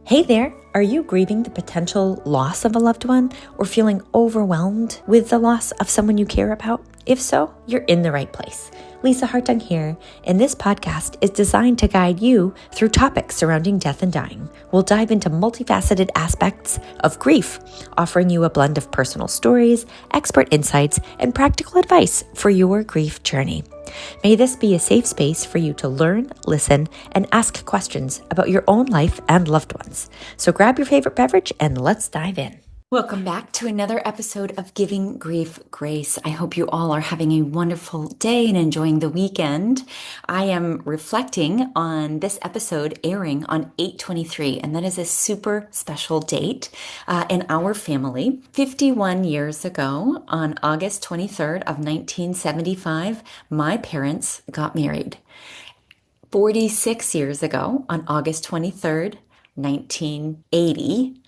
Hey there, are you grieving the potential loss of a loved one or feeling overwhelmed with the loss of someone you care about? If so, you're in the right place. Lisa Hartung here, and this podcast is designed to guide you through topics surrounding death and dying. We'll dive into multifaceted aspects of grief, offering you a blend of personal stories, expert insights, and practical advice for your grief journey. May this be a safe space for you to learn, listen, and ask questions about your own life and loved ones. So grab your favorite beverage and let's dive in. Welcome back to another episode of Giving Grief Grace. I hope you all are having a wonderful day and enjoying the weekend. I am reflecting on this episode airing on 8/23, and that is a super special date in our family. 51 years ago, on August 23rd of 1975, my parents got married. 46 years ago, on August 23rd, 1980,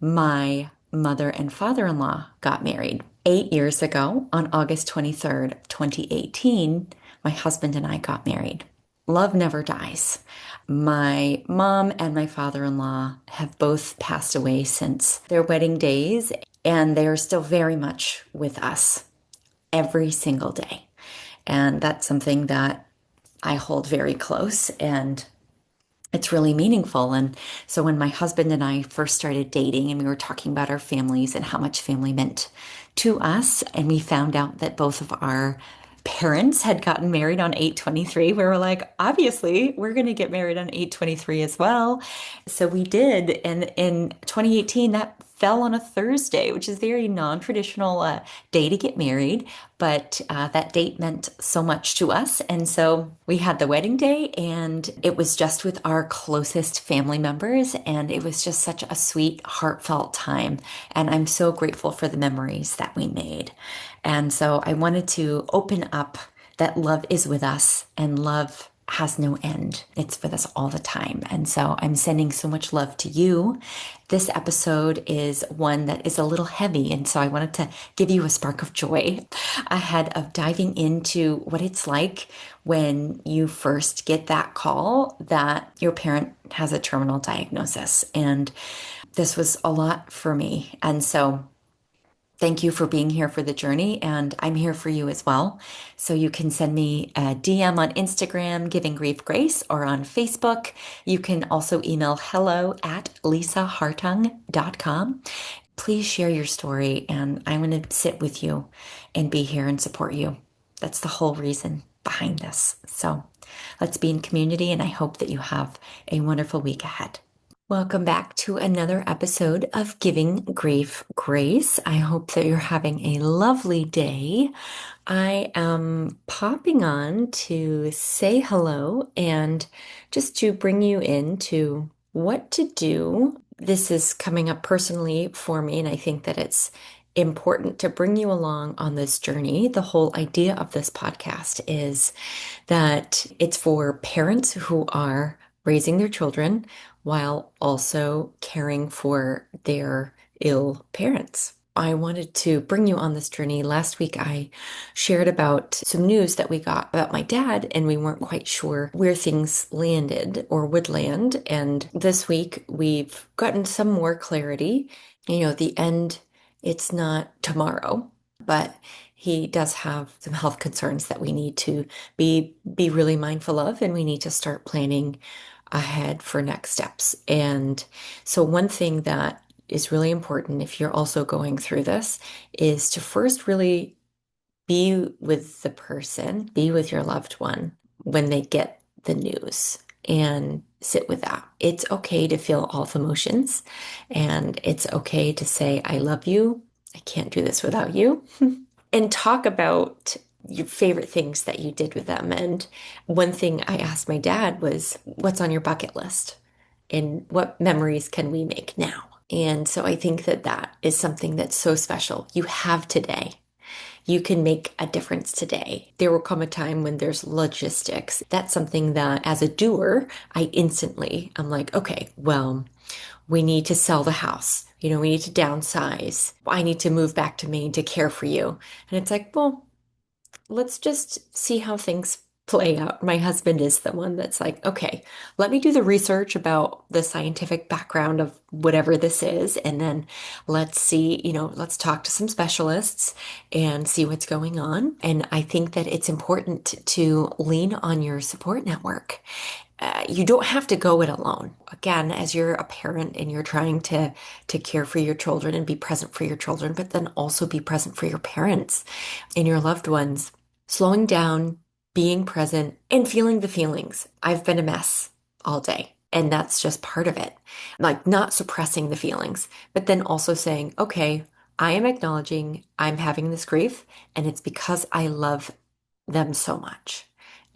my mother and father-in-law got married. 8 years ago, on August 23rd, 2018, my husband and I got married. Love never dies. My mom and my father-in-law have both passed away since their wedding days, and they are still very much with us every single day. And that's something that I hold very close, and it's really meaningful. And so when my husband and I first started dating and we were talking about our families and how much family meant to us, and we found out that both of our parents had gotten married on 8/23, we were like, obviously, we're going to get married on 8/23 as well. So we did. And in 2018, that fell on a Thursday, which is a very non-traditional day to get married. But that date meant so much to us. And so we had the wedding day, and it was just with our closest family members. And it was just such a sweet, heartfelt time. And I'm so grateful for the memories that we made. And so I wanted to open up that love is with us, and love has no end. It's with us all the time. And so I'm sending so much love to you. This episode is one that is a little heavy, and so I wanted to give you a spark of joy ahead of diving into what it's like when you first get that call that your parent has a terminal diagnosis. And this was a lot for me. And so thank you for being here for the journey, and I'm here for you as well. So you can send me a DM on Instagram, Giving Grief Grace, or on Facebook. You can also email hello@lisahartung.com. Please share your story, and I'm going to sit with you and be here and support you. That's the whole reason behind this. So let's be in community, and I hope that you have a wonderful week ahead. Welcome back to another episode of Giving Grief Grace. I hope that you're having a lovely day. I am popping on to say hello and just to bring you into what to do. This is coming up personally for me, and I think that it's important to bring you along on this journey. The whole idea of this podcast is that it's for parents who are raising their children while also caring for their ill parents. I wanted to bring you on this journey. Last week, I shared about some news that we got about my dad, and we weren't quite sure where things landed or would land. And this week, we've gotten some more clarity. You know, the end, it's not tomorrow, but he does have some health concerns that we need to be really mindful of, and we need to start planning ahead for next steps. And so one thing that is really important if you're also going through this is to first really be with the person, be with your loved one when they get the news, and sit with that. It's okay to feel all the emotions, and it's okay to say, I love you. I can't do this without you. And talk about your favorite things that you did with them. And one thing I asked my dad was, what's on your bucket list? And what memories can we make now? And so I think that that is something that's so special. You have today. You can make a difference today. There will come a time when there's logistics. That's something that as a doer, I'm like, okay, well, we need to sell the house. You know, we need to downsize. I need to move back to Maine to care for you. And it's like, well, let's just see how things play out. My husband is the one that's like, okay, let me do the research about the scientific background of whatever this is. And then let's see, let's talk to some specialists and see what's going on. And I think that it's important to lean on your support network. You don't have to go it alone. Again, as you're a parent and you're trying to care for your children and be present for your children, but then also be present for your parents and your loved ones. Slowing down, being present, and feeling the feelings. I've been a mess all day, and that's just part of it. Like not suppressing the feelings, but then also saying, okay, I am acknowledging I'm having this grief, and it's because I love them so much.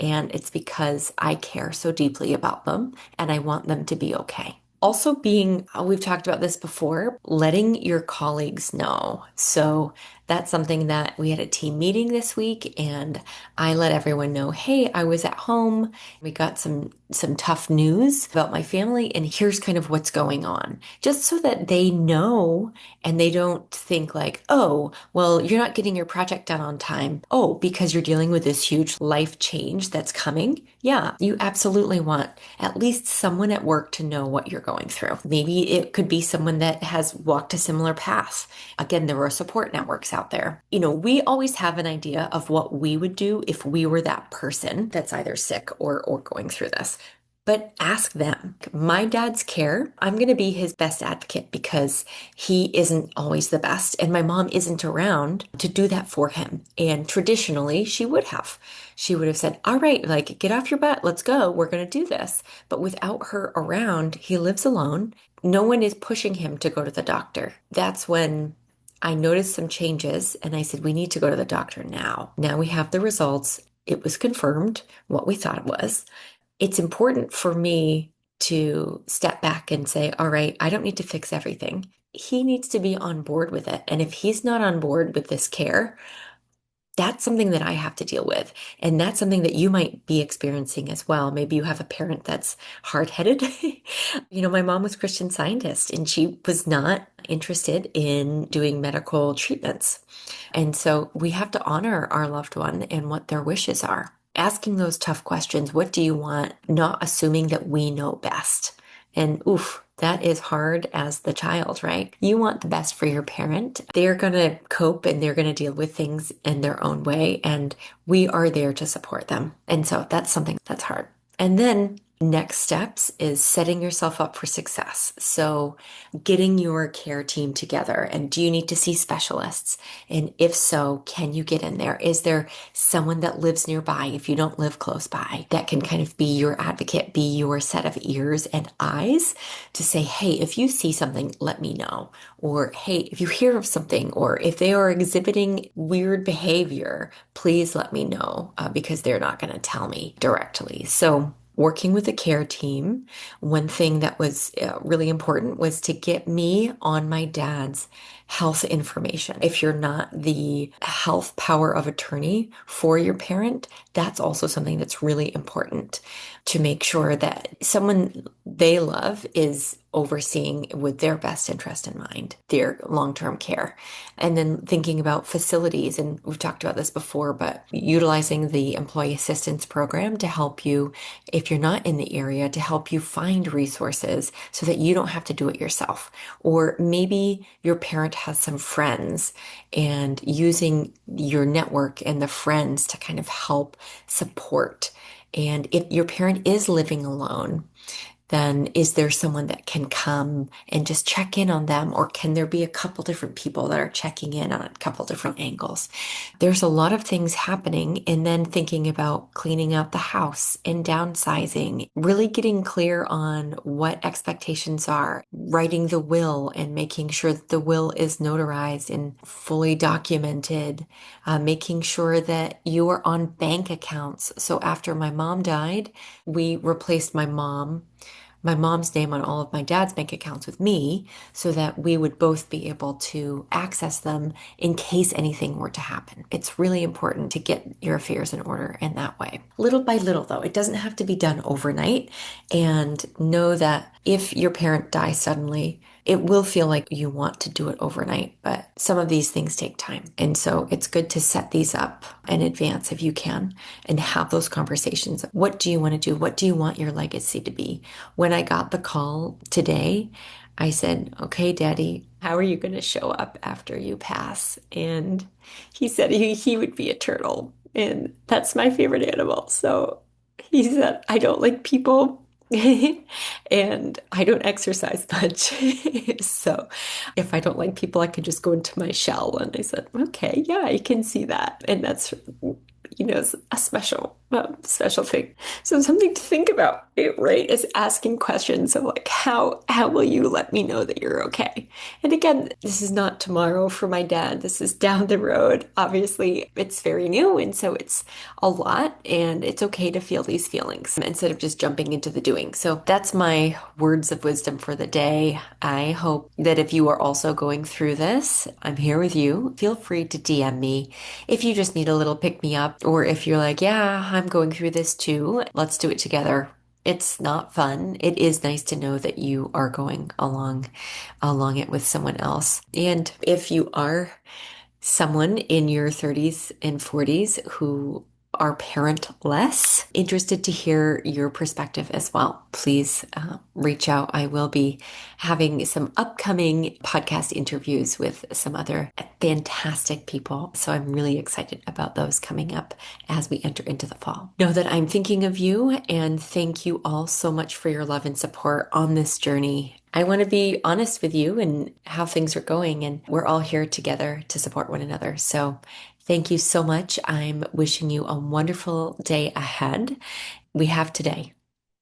And it's because I care so deeply about them and I want them to be okay. Also, we've talked about this before, letting your colleagues know. So that's something that we had a team meeting this week, and I let everyone know, hey, I was at home. We got some tough news about my family, and here's kind of what's going on. Just so that they know and they don't think like, oh, well, you're not getting your project done on time. Oh, because you're dealing with this huge life change that's coming. Yeah, you absolutely want at least someone at work to know what you're going through. Maybe it could be someone that has walked a similar path. Again, there are support networks out there. We always have an idea of what we would do if we were that person that's either sick or going through this. But ask them. My dad's care, I'm going to be his best advocate because he isn't always the best. And my mom isn't around to do that for him. And traditionally, she would have. She would have said, all right, like, get off your butt. Let's go. We're going to do this. But without her around, he lives alone. No one is pushing him to go to the doctor. That's when I noticed some changes and I said, we need to go to the doctor now. Now we have the results. It was confirmed what we thought it was. It's important for me to step back and say, all right, I don't need to fix everything. He needs to be on board with it. And if he's not on board with this care, that's something that I have to deal with. And that's something that you might be experiencing as well. Maybe you have a parent that's hard-headed. My mom was Christian Scientist and she was not interested in doing medical treatments. And so we have to honor our loved one and what their wishes are. Asking those tough questions, what do you want? Not assuming that we know best. And oof, that is hard as the child, right? You want the best for your parent. They're going to cope and they're going to deal with things in their own way. And we are there to support them. And so that's something that's hard. And then next steps is setting yourself up for success. So getting your care team together. And do you need to see specialists? And if so, can you get in there? Is there someone that lives nearby if you don't live close by that can kind of be your advocate, be your set of ears and eyes to say, hey, if you see something, let me know. Or hey, if you hear of something, or if they are exhibiting weird behavior, please let me know because they're not going to tell me directly. So working with the care team, one thing that was really important was to get me on my dad's health information. If you're not the health power of attorney for your parent, that's also something that's really important to make sure that someone they love is overseeing with their best interest in mind, their long-term care. And then thinking about facilities, and we've talked about this before, but utilizing the employee assistance program to help you, if you're not in the area, to help you find resources so that you don't have to do it yourself. Or maybe your parent has some friends and using your network and the friends to kind of help support. And if your parent is living alone, then is there someone that can come and just check in on them? Or can there be a couple different people that are checking in on a couple different angles? There's a lot of things happening. And then thinking about cleaning up the house and downsizing, really getting clear on what expectations are, writing the will and making sure that the will is notarized and fully documented, making sure that you are on bank accounts. So after my mom died, we replaced my mom's name on all of my dad's bank accounts with me so that we would both be able to access them in case anything were to happen. It's really important to get your affairs in order in that way. Little by little, though, it doesn't have to be done overnight. And know that if your parent dies suddenly, it will feel like you want to do it overnight, but some of these things take time. And so it's good to set these up in advance if you can and have those conversations. What do you want to do? What do you want your legacy to be? When I got the call today, I said, okay, Daddy, how are you going to show up after you pass? And he said he would be a turtle. And that's my favorite animal. So he said, I don't like people. And I don't exercise much. So if I don't like people, I could just go into my shell. And I said, okay, yeah, I can see that. And that's, it's a special thing. So something to think about, right? Is asking questions of like, how will you let me know that you're okay? And again, this is not tomorrow for my dad. This is down the road. Obviously, it's very new. And so it's a lot, and it's okay to feel these feelings instead of just jumping into the doing. So that's my words of wisdom for the day. I hope that if you are also going through this, I'm here with you. Feel free to DM me if you just need a little pick me up, or if you're like, yeah, I'm going through this too. Let's do it together. It's not fun. It is nice to know that you are going along it with someone else. And if you are someone in your 30s and 40s who are parentless, interested to hear your perspective as well, please reach out. I will be having some upcoming podcast interviews with some other fantastic people. So I'm really excited about those coming up as we enter into the fall. Know that I'm thinking of you, and thank you all so much for your love and support on this journey. I want to be honest with you and how things are going, and we're all here together to support one another. So thank you so much. I'm wishing you a wonderful day ahead. We have today.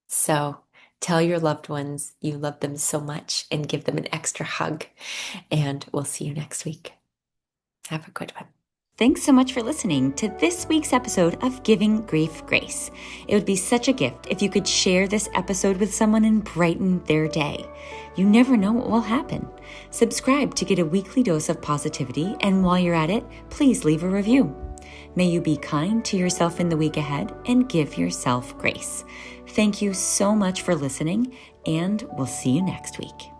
So tell your loved ones you love them so much and give them an extra hug. And we'll see you next week. Have a good one. Thanks so much for listening to this week's episode of Giving Grief Grace. It would be such a gift if you could share this episode with someone and brighten their day. You never know what will happen. Subscribe to get a weekly dose of positivity, and while you're at it, please leave a review. May you be kind to yourself in the week ahead and give yourself grace. Thank you so much for listening, and we'll see you next week.